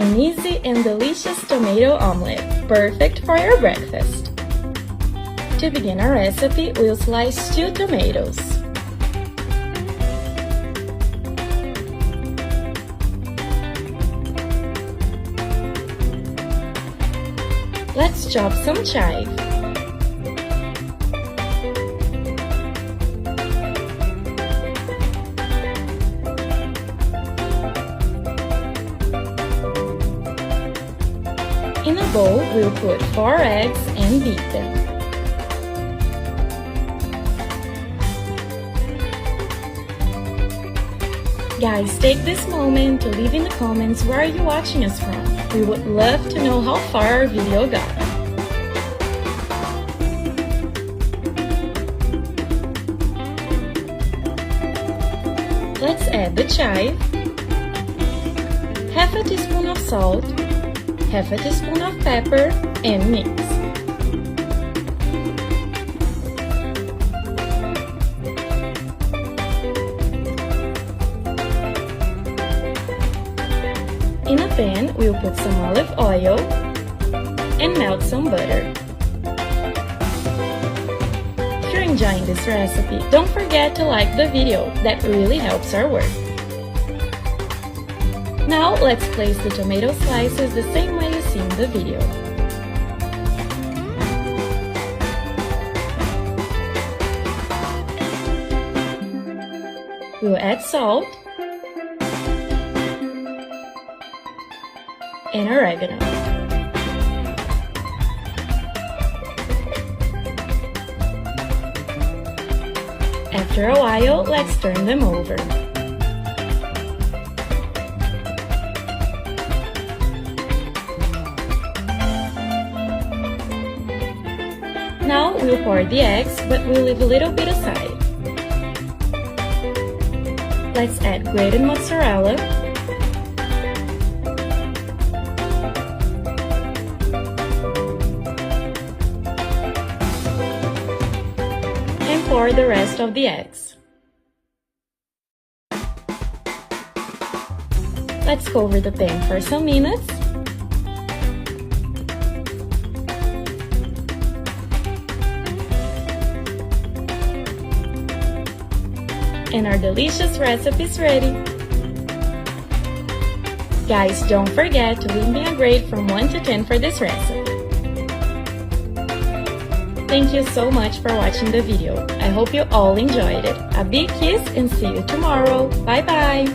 An easy and delicious tomato omelette, perfect for your breakfast. To begin our recipe, we'll slice 2 tomatoes. Let's chop some chive. In a bowl, we'll put 4 eggs and beat them. Guys, take this moment to leave in the comments where you're watching us from. We would love to know how far our video got. Let's add the chive, half a teaspoon of salt, half a teaspoon of pepper, and mix. In a pan, we'll put some olive oil and melt some butter. If you're enjoying this recipe, don't forget to like the video, that really helps our work. Now let's place the tomato slices the same way you see in the video. We'll add salt and oregano. After a while, let's turn them over. Now we'll pour the eggs, but we'll leave a little bit aside. Let's add grated mozzarella, and pour the rest of the eggs. Let's cover the pan for some minutes. And our delicious recipe is ready. Guys, don't forget to leave me a grade from 1 to 10 for this recipe. Thank you so much for watching the video. I hope you all enjoyed it. A big kiss and see you tomorrow. Bye bye!